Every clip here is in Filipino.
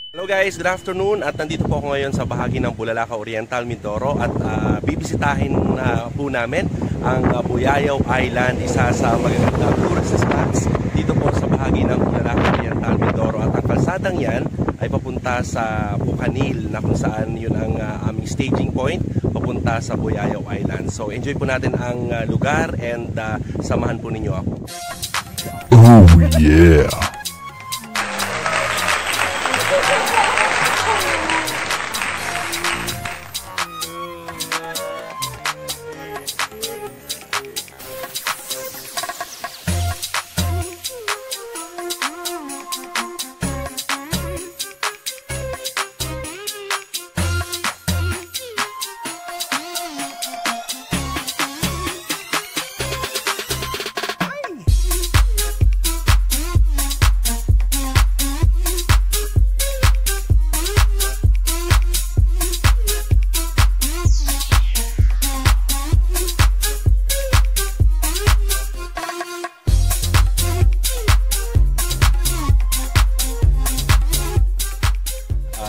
Hello guys, good afternoon at nandito po ako ngayon sa bahagi ng Bulalakaw Oriental, Mindoro at bibisitahin po namin ang Buyayaw Island, isa sa magagandang tourist spots dito po sa bahagi ng Bulalakaw Oriental, Mindoro at ang kalsadang yan ay papunta sa Pucanil na kung saan yun ang aming staging point papunta sa Buyayaw Island. So enjoy po natin ang lugar and samahan po ninyo ako. Oh yeah!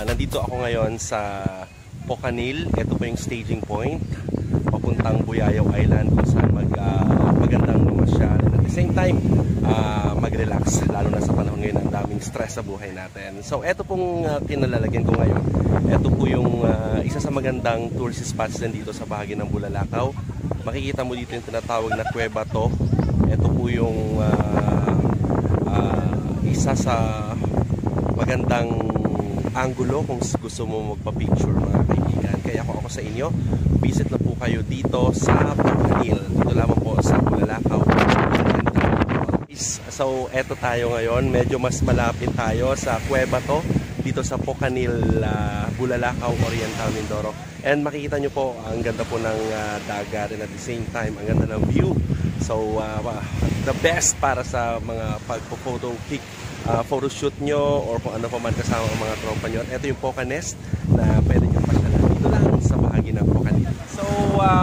Nandito ako ngayon sa Pucanil. Ito po yung staging point papuntang Buyayaw Island kung saan magandang mamasyal and at the same time mag-relax, lalo na sa panahon ngayon ang daming stress sa buhay natin. So ito pong kinalalagyan ko ngayon. Ito po yung isa sa magandang tourist spots din dito sa bahagi ng Bulalakaw. Makikita mo dito yung tinatawag na Cueva to. Ito po yung isa sa magandang angulo kung gusto mo magpa-picture mga kaibigan. Kaya ako sa inyo, visit na po kayo dito sa Pucanil. Dito lamang po sa Bulalakaw. So eto tayo ngayon, medyo mas malapit tayo sa Cueva to dito sa Pucanil, Bulalakaw Oriental, Mindoro. And makikita nyo po, ang ganda po ng dagat and at the same time, ang ganda ng view. So the best para sa mga pagpo-photo pic, photoshoot nyo or kung ano pa man kasama ang mga tropa nyo. At ito yung Pucanest na pwede nyo pasyalan dito lang sa bahagi ng Pucanil. So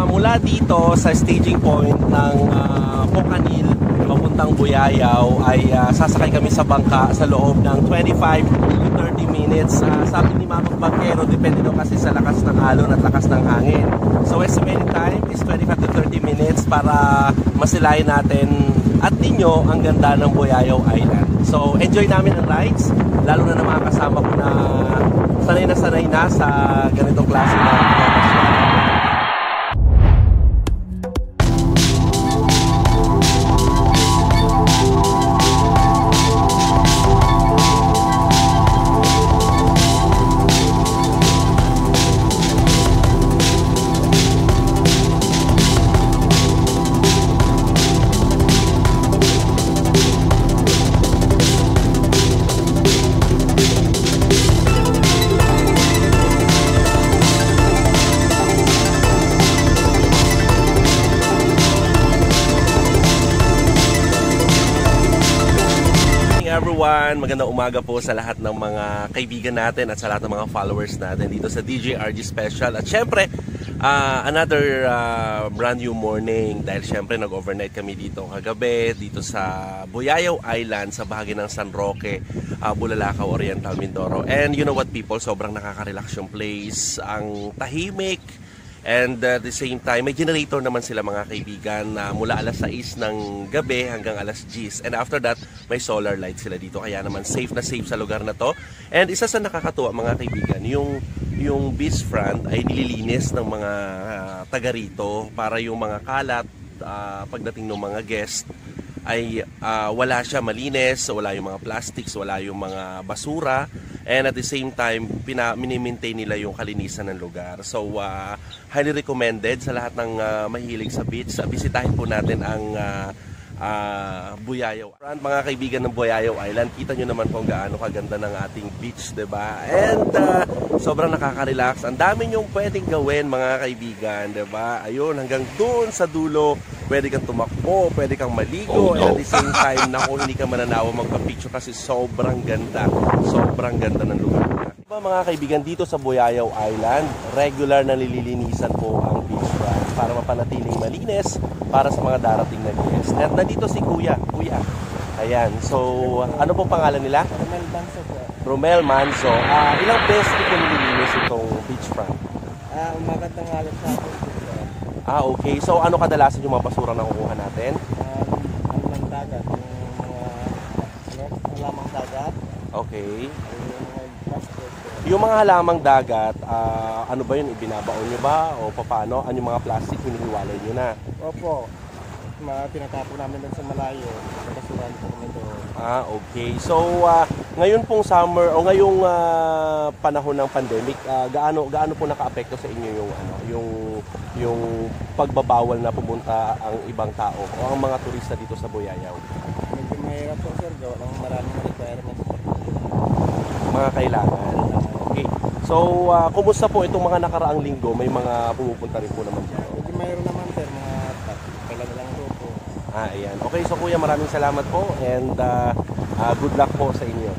mula dito sa staging point ng Pucanil papuntang Buyayaw ay sasakay kami sa bangka sa loob ng 25 to 30 minutes. Sabi ni Mamang Bangkero, depende daw kasi sa lakas ng alon at lakas ng hangin. So estimated time is 25 to 30 minutes para masilayan natin at ninyo ang ganda ng Buyayaw Island. So enjoy namin ang rides, lalo na ng mga kasama ko na sanay na sa ganitong klase ng pamamasya. Everyone, magandang umaga po sa lahat ng mga kaibigan natin at sa lahat ng mga followers natin dito sa DJRG Special. At syempre, another brand new morning dahil syempre nag-overnight kami dito kagabi dito sa Buyayaw Island sa bahagi ng San Roque, Bulalakaw Oriental, Mindoro. And you know what people, sobrang nakaka-relax yung place, ang tahimik. And at the same time, may generator naman sila mga kaibigan na mula alas 6 ng gabi hanggang alas 10. And after that, may solar light sila dito. Kaya naman safe na safe sa lugar na to. And isa sa nakakatuwa mga kaibigan, yung beach front ay nililinis ng mga taga rito para yung mga kalat pagdating ng mga guest ay wala siya, malinis, wala yung mga plastics, wala yung mga basura. And at the same time, mini-maintain nila yung kalinisan ng lugar. So, highly recommended sa lahat ng mahilig sa beach. Bisitahin po natin ang Buyayaw. Mga kaibigan ng Buyayaw Island, kita nyo naman kung gaano kaganda ng ating beach, diba? And sobrang nakaka-relax. Ang dami nyong pwedeng gawin mga kaibigan, diba? Ayun, hanggang doon sa dulo, pwede kang tumakbo, pwede kang maligo, and at the same time, naku, hindi ka mananawa magpa-picture kasi sobrang ganda. Sobrang ganda ng lugar. Diba mga kaibigan, dito sa Buyayaw Island, regular na nililinisan po ang beach front para mapanatiling malinis para sa mga darating na guests. At nandito si Kuya. Ayan. So, ano po pangalan nila? Romel Banso po. Romel Manso. Ilang beses ko nililinis itong beachfront? Umagat ng halos sa akin po, sir. Okay. So, ano kadalasan yung mga basura na kukuha natin? Ano ng dagat, yung mga halamang dagat, Okay. yung mga basket po. Yung mga halamang dagat, ano ba yun? Ibinabaon nyo ba? O paano? Ano yung mga plastic hinihiwalay nyo na? Opo, tinatapo namin doon sa malayo. Nabasuran po kami doon. Okay. So, ngayon pong summer o ngayong panahon ng pandemic, gaano po nakaapekto sa inyo yung pagbabawal na pumunta ang ibang tao o ang mga turista dito sa Buyayaw? Medyo mahirap po, sir. Gawa ng maraming requirements po. Mga kailangan. Okay. So, kumusta po itong mga nakaraang linggo? May mga pumupunta rin po naman dito. Medyo mayroon naman, sir. Mga kailan lang po. Ayan. Okay, so kuya, maraming salamat po and good luck po sa inyo.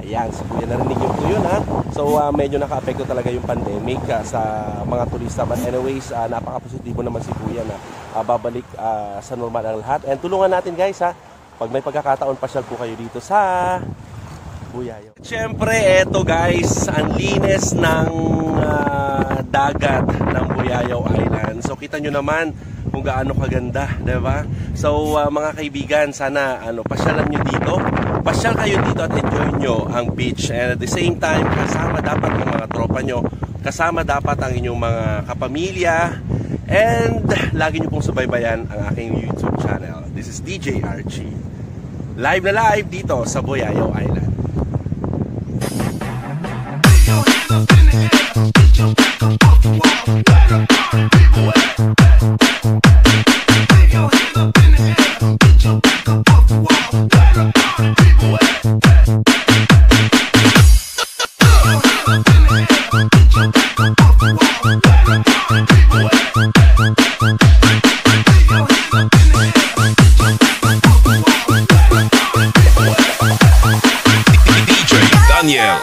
Ayan, si kuya, narinig niyo po yun, ha? So, medyo naka-apekto talaga yung pandemic sa mga turista. But anyways, napaka-positibo naman si kuya na babalik sa normal ang lahat. And tulungan natin, guys, ha? Pag may pagkakataon, pasyal po kayo dito sa Buyayaw. Siyempre, eto guys, ang linis ng dagat ng Buyayaw Island. So, kita nyo naman kung gaano kaganda, 'di ba? So mga kaibigan, sana pasyalan niyo dito. Pasyal kayo dito at enjoy nyo ang beach. And at the same time, kasama dapat ang mga tropa nyo, kasama dapat ang inyong mga kapamilya, and lagi nyo pong subaybayan ang aking YouTube channel. This is DJ Archie. Live na live dito sa Buyayaw Island. Daniel.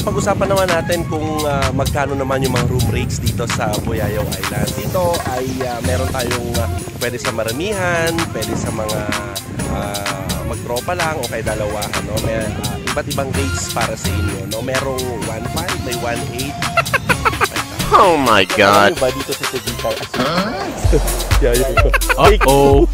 Pag-usapan naman natin kung magkano naman yung mga room rates dito sa Buyayaw Island. Dito ay meron tayong pwede sa maramihan, pwede sa mga magtropa lang o kay dalawahan. No? May iba't ibang rates para sa inyo. No? Merong 1.5, may 1.8. Oh my God. Ano ba dito sa Tegitay? Uh-oh.